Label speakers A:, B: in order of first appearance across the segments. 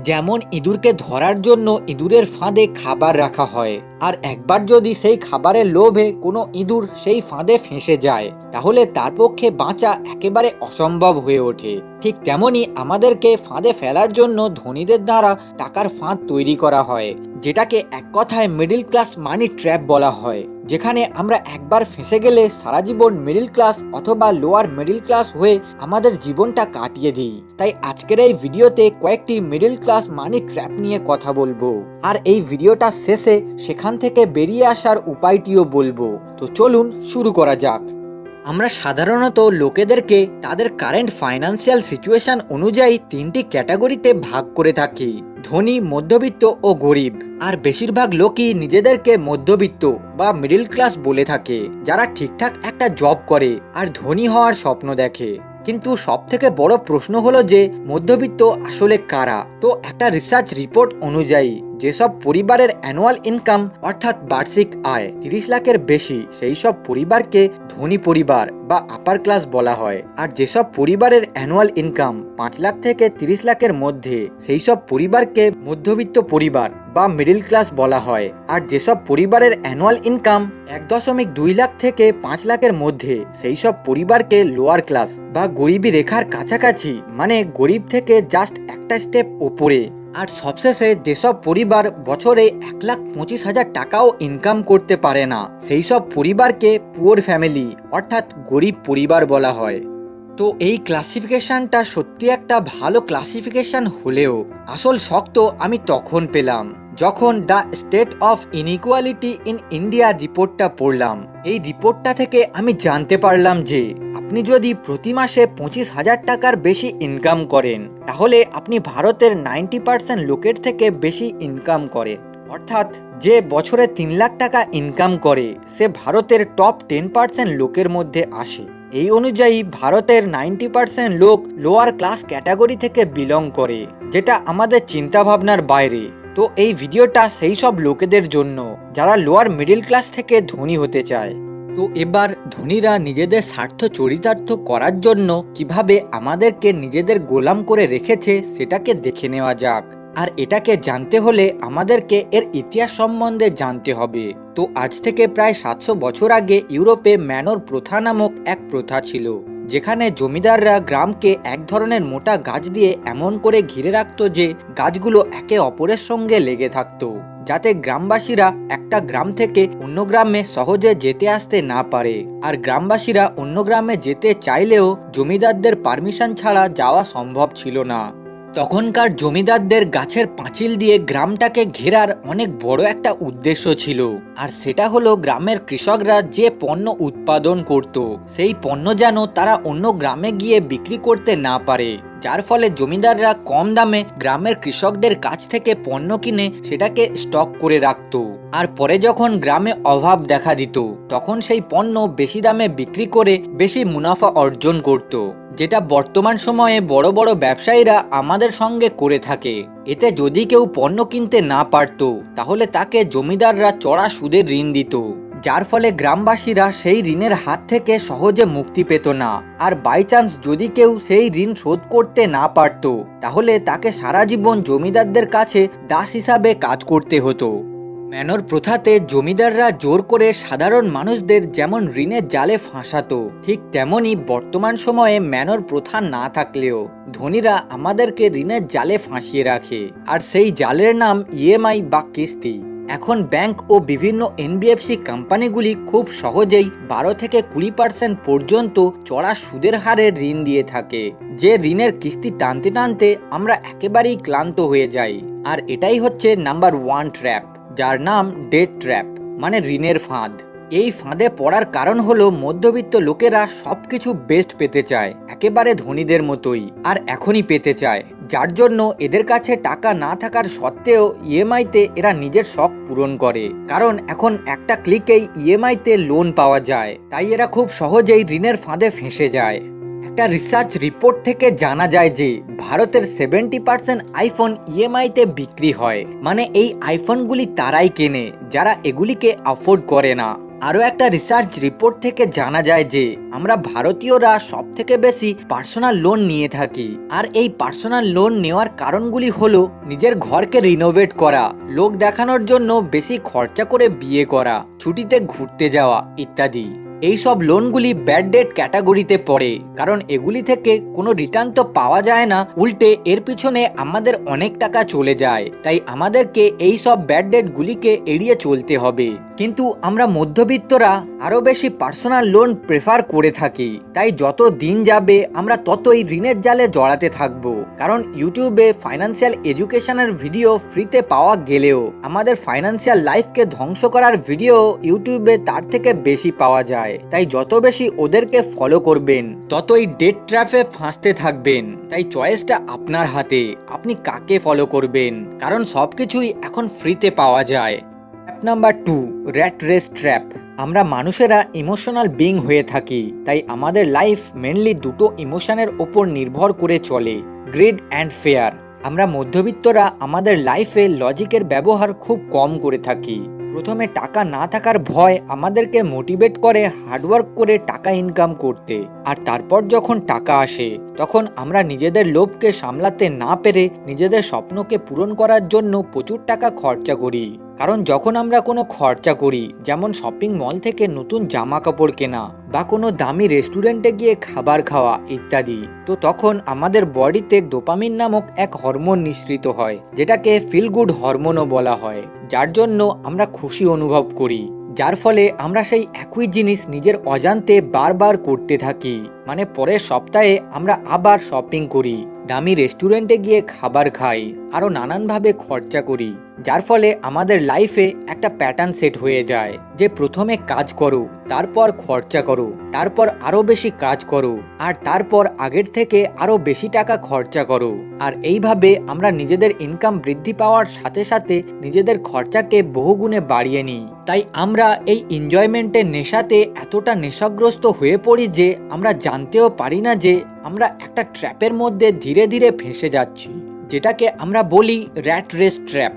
A: যেমন ইঁদুরকে ধরার জন্য ইঁদুরের ফাঁদে খাবার রাখা হয়, আর একবার যদি সেই খাবারের লোভে কোনো ইঁদুর সেই ফাঁদে ফেঁসে যায় তাহলে তার পক্ষে বাঁচা একেবারে অসম্ভব হয়ে ওঠে। ঠিক তেমনি আমাদেরকে ফাঁদে ফেলার জন্য ধনীদের দ্বারা টাকার ফাঁদ তৈরি করা হয়, যেটাকে এক কথায় মিডল ক্লাস মানি ট্র্যাপ বলা হয়, যেখানে আমরা একবার ফেঁসে গেলে সারা জীবন মিডল ক্লাস অথবা লোয়ার মিডল ক্লাস হয়ে আমাদের জীবনটা কাটিয়ে দিই। তাই আজকের এই ভিডিওতে কয়েকটি মিডল ক্লাস মানি ট্র্যাপ নিয়ে কথা বলবো, আর এই ভিডিওটা শেষে সেখান থেকে বেরিয়ে আসার উপায়টিও বলবো। তো চলুন শুরু করা যাক। আমরা সাধারণত লোকেদেরকে তাদের কারেন্ট ফাইন্যান্সিয়াল সিচুয়েশন অনুযায়ী তিনটি ক্যাটাগরিতে ভাগ করে থাকি: ধনী, মধ্যবিত্ত ও গরিব। আর বেশিরভাগ লোকই নিজেদেরকে মধ্যবিত্ত বা মিডল ক্লাস বলে থাকে, যারা ঠিকঠাক একটা জব করে আর ধনী হওয়ার স্বপ্ন দেখে। কিন্তু সব থেকে বড় প্রশ্ন হলো যে মধ্যবিত্ত আসলে কারা? তো একটা রিসার্চ রিপোর্ট অনুযায়ী যেসব পরিবারের অ্যানুয়াল ইনকাম অর্থাৎ বার্ষিক আয় 30 লাখের বেশি, সেই সব পরিবারকে ধনী পরিবার বা আপার ক্লাস বলা হয়। আর যেসব পরিবারের অ্যানুয়াল ইনকাম 5 লাখ থেকে 30 লাখের মধ্যে, সেই সব পরিবারকে মধ্যবিত্ত পরিবার বা মিডল ক্লাস বলা হয়। আর যেসব পরিবারের অ্যানুয়াল ইনকাম 1.2 লাখ থেকে 5 লাখের মধ্যে, সেই সব পরিবারকে লোয়ার ক্লাস বা গরিবী রেখার কাছাকাছি, মানে গরিব থেকে জাস্ট একটা স্টেপ ওপরে। আর সবশেষে যেসব পরিবার বছরে 1,25,000 টাকাও ইনকাম করতে পারে না, সেই সব পরিবারকে পুয়ার ফ্যামিলি অর্থাৎ গরিব পরিবার বলা হয়। তো এই ক্লাসিফিকেশনটা সত্যি একটা ভালো ক্লাসিফিকেশন হলেও আসল শক্ত আমি তখন পেলাম যখন the state of inequality in India রিপোর্টটা পড়লাম। এই রিপোর্টটা থেকে আমি জানতে পারলাম যে আপনি যদি প্রতি মাসে 25,000 টাকার বেশি ইনকাম করেন, তাহলে আপনি ভারতের 90% লোকের থেকে বেশি ইনকাম করেন। অর্থাৎ যে বছরে 3 লাখ টাকা ইনকাম করে, সে ভারতের টপ 10% লোকের মধ্যে আসে। এই অনুযায়ী ভারতের 90% লোক লোয়ার ক্লাস ক্যাটাগরি থেকে বিলং করে, যেটা আমাদের চিন্তাভাবনার বাইরে। তো এই ভিডিওটা সেই সব লোকেদের জন্য যারা লোয়ার মিডল ক্লাস থেকে ধনী হতে চায়। তো এবার ধনীরা নিজেদের স্বার্থ চরিতার্থ করার জন্য কিভাবে আমাদেরকে নিজেদের গোলাম করে রেখেছে সেটাকে দেখে নেওয়া যাক। আর এটাকে জানতে হলে আমাদেরকে এর ইতিহাস সম্বন্ধে জানতে হবে। তো আজ থেকে প্রায় 700 বছর আগে ইউরোপে ম্যানর প্রথা নামক এক প্রথা ছিল, যেখানে জমিদাররা গ্রামকে এক ধরনের মোটা গাছ দিয়ে এমন করে ঘিরে রাখতো যে গাছগুলো একে অপরের সঙ্গে লেগে থাকতো, যাতে গ্রামবাসীরা একটা গ্রাম থেকে অন্য গ্রামে সহজে যেতে আসতে না পারে। আর গ্রামবাসীরা অন্য গ্রামে যেতে চাইলেও জমিদারদের পারমিশন ছাড়া যাওয়া সম্ভব ছিল না। তখনকার জমিদারদের গাছের পাঁচিল দিয়ে গ্রামটাকে ঘেরার অনেক বড় একটা উদ্দেশ্য ছিল, আর সেটা হলো গ্রামের কৃষকরা যে পণ্য উৎপাদন করত, সেই পণ্য যেন তারা অন্য গ্রামে গিয়ে বিক্রি করতে না পারে, যার ফলে জমিদাররা কম দামে গ্রামের কৃষকদের কাছ থেকে পণ্য কিনে সেটাকে স্টক করে রাখত। আর পরে যখন গ্রামে অভাব দেখা দিত, তখন সেই পণ্য বেশি দামে বিক্রি করে বেশি মুনাফা অর্জন করত, যেটা বর্তমান সময়ে বড় বড় ব্যবসায়ীরা আমাদের সঙ্গে করে থাকে। এতে যদি কেউ পণ্য কিনতে না পারত, তাহলে তাকে জমিদাররা চড়া সুদে ঋণ দিত, যার ফলে গ্রামবাসীরা সেই ঋণের হাত থেকে সহজে মুক্তি পেত না। আর বাই চান্স যদি কেউ সেই ঋণ শোধ করতে না পারত, তাহলে তাকে সারা জীবন জমিদারদের কাছে দাস হিসাবে কাজ করতে হতো। ম্যানর প্রথাতে জমিদাররা জোর করে সাধারণ মানুষদের যেমন ঋণের জালে ফাঁসাতো, ঠিক তেমনি বর্তমান সময়ে ম্যানর প্রথা না থাকলেও ধনীরা আমাদেরকে ঋণের জালে ফাঁসিয়ে রাখে। আর সেই জালের নাম ইএমআই বা কিস্তি। এখন ব্যাংক ও বিভিন্ন এনবিএফসি কোম্পানিগুলি খুব সহজেই 12 থেকে 20% পর্যন্ত চড়া সুদের হারে ঋণ দিয়ে থাকে, যে ঋণের কিস্তি টানতে টানতে আমরা একেবারেই ক্লান্ত হয়ে যাই। আর এটাই হচ্ছে নাম্বার 1 ট্র্যাপ, যার নাম ডেট ট্র্যাপ, মানে ঋণের ফাঁদ। এই ফাঁদে পড়ার কারণ হলো মধ্যবিত্ত লোকেরা সবকিছু বেস্ট পেতে চায়, একেবারে ধনীদের মতোই, আর এখনই পেতে চায়, যার জন্য এদের কাছে টাকা না থাকার সত্ত্বেও ইএমআইতে এরা নিজের শখ পূরণ করে। কারণ এখন একটা ক্লিকেই ইএমআইতে লোন পাওয়া যায়, তাই এরা খুব সহজেই ঋণের ফাঁদে ফেঁসে যায়। একটা রিসার্চ রিপোর্ট থেকে জানা যায় যে ভারতের 70% আইফোন ইএমআইতে বিক্রি হয়। মানে এই আইফোনগুলি তারাই কেনে যারা এগুলিকে অ্যাফোর্ড করে না। আরও একটা রিসার্চ রিপোর্ট থেকে জানা যায় যে আমরা ভারতীয়রা সব থেকে বেশি পার্সোনাল লোন নিয়ে থাকি। আর এই পার্সোনাল লোন নেওয়ার কারণগুলি হলো নিজের ঘরকে রিনোভেট করা, লোক দেখানোর জন্য বেশি খরচা করে বিয়ে করা, ছুটিতে ঘুরতে যাওয়া ইত্যাদি। এই সব লোনগুলি ব্যাড ডেট ক্যাটাগরিতে পড়ে, কারণ এগুলি থেকে কোনো রিটার্ন তো পাওয়া যায় না, উল্টে এর পিছনে আমাদের অনেক টাকা চলে যায়। তাই আমাদেরকে এই সব ব্যাড ডেটগুলিকে এড়িয়ে চলতে হবে। কিন্তু আমরা মধ্যবিত্তরা আরও বেশি পার্সোনাল লোন প্রেফার করে থাকি। তাই যত দিন যাবে আমরা ততই ঋণের জালে জড়াতে থাকবো। কারণ ইউটিউবে ফাইন্যান্সিয়াল এডুকেশনের ভিডিও ফ্রিতে পাওয়া গেলেও আমাদের ফাইন্যান্সিয়াল লাইফকে ধ্বংস করার ভিডিও ইউটিউবে তার থেকে বেশি পাওয়া যায়। তাই যত বেশি ওদেরকে ফলো করবেন ততই ডেট ট্র্যাপে ফাঁসতে থাকবেন। তাই চয়েসটা আপনার হাতে, আপনি কাকে ফলো করবেন, কারণ সবকিছুই এখন ফ্রিতে পাওয়া যায়। Trap number 2, rat race trap. আমরা মানুষেরা ইমোশনাল বিং হয়ে থাকি, তাই আমাদের লাইফ মেনলি দুটো ইমোশনের ওপর নির্ভর করে চলে, গ্রিড অ্যান্ড ফেয়ার। আমরা মধ্যবিত্তরা আমাদের লাইফে লজিকের ব্যবহার খুব কম করে থাকি। প্রথমে টাকা না থাকার ভয় আমাদেরকে মোটিভেট করে হার্ডওয়ার্ক করে টাকা ইনকাম করতে, আর তারপর যখন টাকা আসে তখন আমরা নিজেদের লোভকে সামলাতে না পেরে নিজেদের স্বপ্নকে পূরণ করার জন্য প্রচুর টাকা খরচা করি। কারণ যখন আমরা কোনো খরচা করি, যেমন শপিং মল থেকে নতুন জামা কাপড় কেনা বা কোনো দামি রেস্টুরেন্টে গিয়ে খাবার খাওয়া ইত্যাদি, তো তখন আমাদের বডিতে ডোপামিন নামক এক হরমোন নিঃসৃত হয়, যেটাকে ফিল গুড হরমোনও বলা হয়, যার জন্য আমরা খুশি অনুভব করি। যার ফলে আমরা সেই একই জিনিস নিজের অজান্তে বারবার করতে থাকি। মানে পরের সপ্তাহে আমরা আবার শপিং করি, দামি রেস্টুরেন্টে গিয়ে খাবার খাই, আরও নানানভাবে খরচা করি। যার ফলে আমাদের লাইফে একটা প্যাটার্ন সেট হয়ে যায় যে প্রথমে কাজ করো, তারপর খরচা করো, তারপর আরও বেশি কাজ করো, আর তারপর আগের থেকে আরও বেশি টাকা খরচা করো। আর এইভাবে আমরা নিজেদের ইনকাম বৃদ্ধি পাওয়ার সাথে সাথে নিজেদের খরচাকে বহুগুণে বাড়িয়ে নিই। তাই আমরা এই এনজয়মেন্টের নেশাতে এতটা নেশাগ্রস্ত হয়ে পড়ি যে আমরা জানতেও পারি না যে আমরা একটা ট্র্যাপের মধ্যে ধীরে ধীরে ফেঁসে যাচ্ছি, যেটাকে আমরা বলি র্যাট রেস ট্র্যাপ।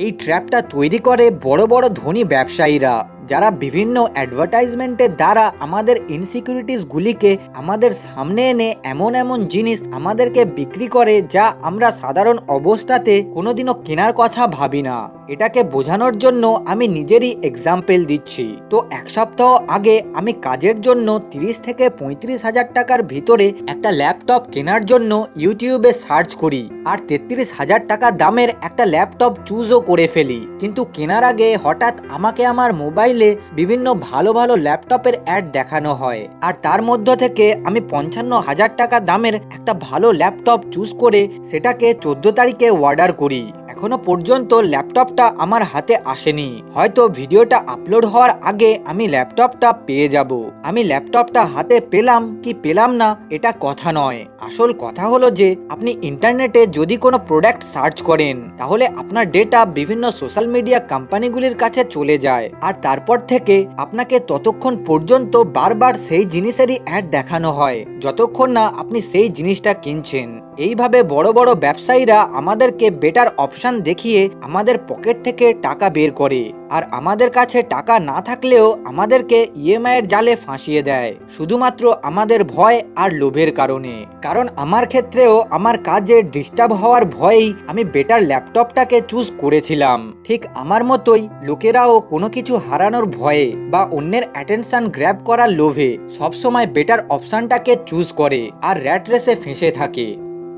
A: এই ট্র্যাপটা তৈরি করে বড় বড় ধনী ব্যবসায়ীরা, যারা বিভিন্ন অ্যাডভার্টাইজমেন্টের দ্বারা আমাদের ইনসিকিউরিটিসগুলিকে আমাদের সামনে এনে এমন এমন জিনিস আমাদেরকে বিক্রি করে যা আমরা সাধারণ অবস্থাতে কোনোদিনও কেনার কথা ভাবি না। এটাকে বোঝানোর জন্য আমি নিজেরই এক্সাম্পল দিচ্ছি। তো এক সপ্তাহ আগে আমি কাজের জন্য 30 থেকে 35 হাজার টাকার ভিতরে একটা ল্যাপটপ কেনার জন্য ইউটিউবে সার্চ করি, আর 33 হাজার টাকা দামের একটা ল্যাপটপ চুজও করে ফেলি। কিন্তু কেনার আগে হঠাৎ আমাকে আমার মোবাইলে বিভিন্ন ভালো ভালো ল্যাপটপের অ্যাড দেখানো হয়, আর তার মধ্য থেকে আমি 55 হাজার টাকা দামের একটা ভালো ল্যাপটপ চুজ করে সেটাকে 14 তারিখে অর্ডার করি। এখনো পর্যন্ত ল্যাপটপটা আমার হাতে আসেনি, হয়তো ভিডিওটা আপলোড হওয়ার আগে আমি ল্যাপটপটা পেয়ে যাব। আমি ল্যাপটপটা হাতে পেলাম কি পেলাম না এটা কথা নয়, আসল কথা হলো যে আপনি ইন্টারনেটে যদি কোনো প্রোডাক্ট সার্চ করেন তাহলে আপনার ডেটা বিভিন্ন সোশ্যাল মিডিয়া কোম্পানিগুলির কাছে চলে যায়, আর তারপর থেকে আপনাকে ততক্ষণ পর্যন্ত বারবার সেই জিনিসেরই অ্যাড দেখানো হয় যতক্ষণ না আপনি সেই জিনিসটা কিনছেন। এইভাবে বড় বড় ব্যবসায়ীরা আমাদেরকে বেটার অপশন দেখিয়ে আমাদের পকেট থেকে টাকা বের করে, আর আমাদের কাছে টাকা না থাকলেও আমাদেরকে ইএমআই এর জালে ফাঁসিয়ে দেয়, শুধুমাত্র আমাদের ভয় আর লোভের কারণে। কারণ আমার ক্ষেত্রেও আমার কাজে ডিস্টার্ব হওয়ার ভয়েই আমি বেটার ল্যাপটপটাকে চুজ করেছিলাম। ঠিক আমার মতোই লোকেরাও কোনো কিছু হারানোর ভয়ে বা অন্যের অ্যাটেনশন গ্র্যাব করার লোভে সবসময় বেটার অপশনটাকে চুজ করে আর র্যাট রেসে ফেঁসে থাকে।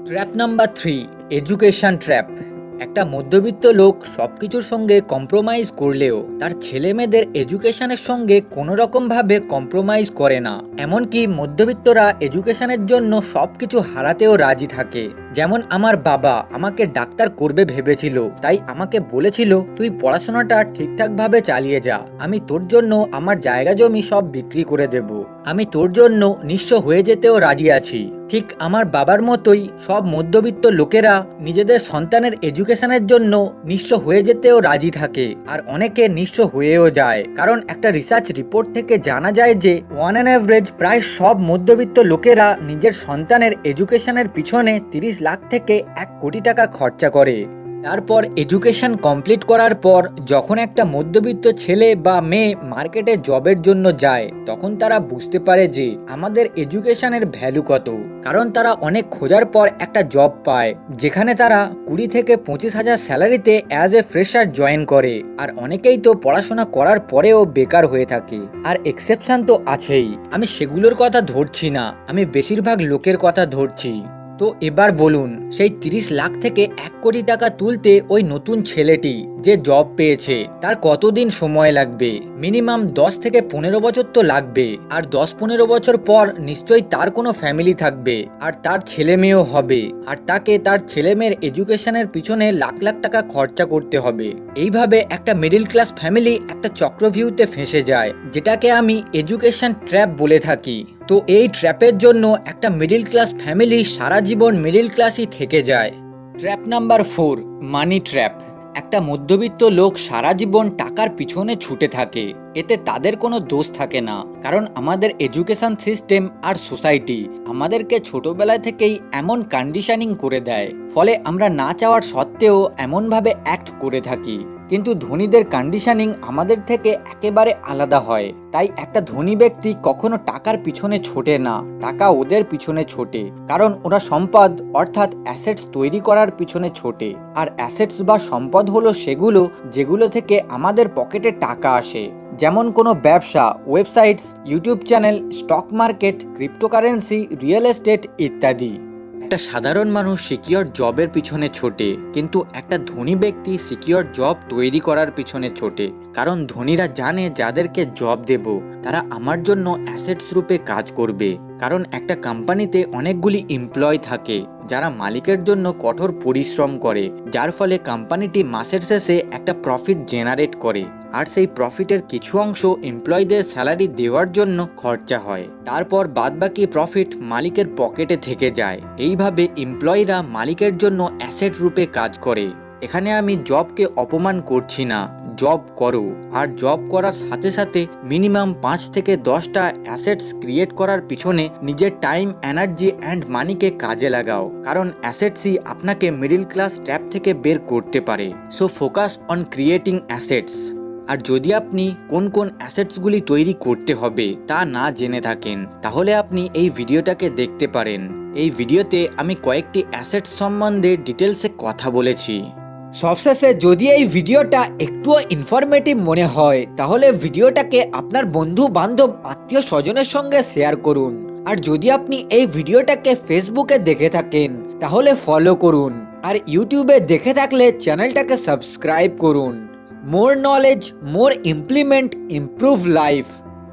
A: Trap number 3, education trap. একটা মধ্যবিত্ত লোক সবকিছুর সঙ্গে কম্প্রোমাইজ করলেও তার ছেলে মেয়েদের এডুকেশনের সঙ্গে কোনো রকমভাবে কম্প্রোমাইজ করে না। এমনকি মধ্যবিত্তরা এডুকেশনের জন্য সবকিছু হারাতেও রাজি থাকে। যেমন আমার বাবা আমাকে ডাক্তার করবে ভেবেছিল, তাই আমাকে বলেছিল তুই পড়াশোনাটা ঠিকঠাকভাবে চালিয়ে যা, আমি তোর জন্য আমার জায়গা জমি সব বিক্রি করে দেব, আমি তোর জন্য নিঃস্ব হয়ে যেতেও রাজি আছি। ঠিক আমার বাবার মতোই সব মধ্যবিত্ত লোকেরা নিজেদের সন্তানের এডুকেশনের জন্য নিঃস্ব হয়ে যেতেও রাজি থাকে, আর অনেকে নিঃস্ব হয়েও যায়। কারণ একটা রিসার্চ রিপোর্ট থেকে জানা যায় যে অন অ্যান অ্যাভারেজ প্রায় সব মধ্যবিত্ত লোকেরা নিজের সন্তানের এডুকেশনের পিছনে 30 লাখ থেকে 1 কোটি টাকা খরচা করে। তারপর এডুকেশন কমপ্লিট করার পর যখন একটা মধ্যবিত্ত ছেলে বা মেয়ে মার্কেটে জবের জন্য যায়, তখন তারা বুঝতে পারে যে আমাদের এডুকেশনের ভ্যালু কত। কারণ তারা অনেক খোঁজার পর একটা জব পায়, যেখানে তারা 20 থেকে 25,000 স্যালারিতে অ্যাজ এ ফ্রেশার জয়েন করে। আর অনেকেই তো পড়াশোনা করার পরেও বেকার হয়ে থাকে, আর এক্সেপশন তো আছেই। আমি সেগুলোর কথা ধরছি না, আমি বেশিরভাগ লোকের কথা ধরছি। তো এবার বলুন, সেই 30 লাখ থেকে 1 কোটি টাকা তুলতে ওই নতুন ছেলেটি যে জব পেয়েছে তার কতদিন সময় লাগবে? মিনিমাম 10 থেকে 15 বছর তো লাগবে। আর 10-15 বছর পর নিশ্চয়ই তার কোনো ফ্যামিলি থাকবে, আর তার ছেলে মেয়েও হবে, আর তাকে তার ছেলে মেয়ের এডুকেশনের পিছনে লাখ লাখ টাকা খরচা করতে হবে। এইভাবে একটা মিডিল ক্লাস ফ্যামিলি একটা চক্রভিউতে ফেঁসে যায়, যেটাকে আমি এডুকেশন ট্র্যাপ বলে থাকি। তো এই ট্র্যাপের জন্য একটা মিডিল ক্লাস ফ্যামিলি সারা জীবন মিডিল ক্লাসই থেকে যায়। ট্র্যাপ নাম্বার 4, মানি ট্র্যাপ। একটা মধ্যবিত্ত লোক সারা জীবন টাকার পিছনে ছুটে থাকে, এতে তাদের কোনো দোষ থাকে না। কারণ আমাদের এডুকেশন সিস্টেম আর সোসাইটি আমাদেরকে ছোটবেলা থেকেই এমন কন্ডিশনিং করে দেয়, ফলে আমরা না চাওয়ার সত্ত্বেও এমনভাবে অ্যাক্ট করে থাকি। কিন্তু ধনীদের কন্ডিশনিং আমাদের থেকে একেবারে আলাদা হয়। তাই একটা ধনী ব্যক্তি কখনো টাকার পিছনে ছোটে না, টাকা ওদের পিছনে ছোটে। কারণ ওরা সম্পদ অর্থাৎ অ্যাসেটস তৈরি করার পিছনে ছোটে। আর অ্যাসেটস বা সম্পদ হলো সেগুলো যেগুলো থেকে আমাদের পকেটে টাকা আসে, যেমন কোনো ব্যবসা, websites, YouTube channel, stock market, cryptocurrency, real estate ইত্যাদি। একটা সাধারণ মানুষ সিকিউর জবের পিছনে ছোটে, কিন্তু একটা ধনী ব্যক্তি সিকিউর জব তৈরি করার পিছনে ছোটে। কারণ ধনীরা জানে যাদেরকে জব দেব তারা আমার জন্য অ্যাসেটস রূপে কাজ করবে। কারণ একটা কোম্পানিতে অনেকগুলি এমপ্লয় থাকে যারা মালিকের জন্য কঠোর পরিশ্রম করে, যার ফলে কোম্পানিটি মাসের শেষে একটা প্রফিট জেনারেট করে। আর সেই প্রফিটের কিছু অংশ এমপ্লয়ীদের স্যালারি দেওয়ার জন্য খরচা হয়। তারপর বাদবাকি প্রফিট মালিকের পকেটে থেকে যায়। এইভাবে এমপ্লয়িরা মালিকের জন্য অ্যাসেট রূপে কাজ করে। এখানে আমি জবকে অপমান করছি না, জব করো। আর জব করার সাথে সাথে মিনিমাম 5 থেকে 10টা অ্যাসেটস ক্রিয়েট করার পিছনে নিজের টাইম, এনার্জি অ্যান্ড মানিকে কাজে লাগাও। কারণ অ্যাসেটসই আপনাকে মিডল ক্লাস ট্র্যাপ থেকে বের করতে পারে। So focus on creating assets. আর যদি আপনি কোন কোন অ্যাসেটসগুলি তৈরি করতে হবে তা না জেনে থাকেন, তাহলে আপনি এই ভিডিওটাকে দেখতে পারেন। এই ভিডিওতে আমি কয়েকটি অ্যাসেটস সম্বন্ধে ডিটেলসে কথা বলেছি। সবশেষে যদি এই ভিডিওটা একটুও ইনফরমেটিভ মনে হয়, তাহলে ভিডিওটাকে আপনার বন্ধু বান্ধব, আত্মীয় স্বজনের সঙ্গে শেয়ার করুন। আর যদি আপনি এই ভিডিওটাকে ফেসবুকে দেখে থাকেন, তাহলে ফলো করুন। আর ইউটিউবে দেখে থাকলে চ্যানেলটাকে সাবস্ক্রাইব করুন। More knowledge, more implement, improve life.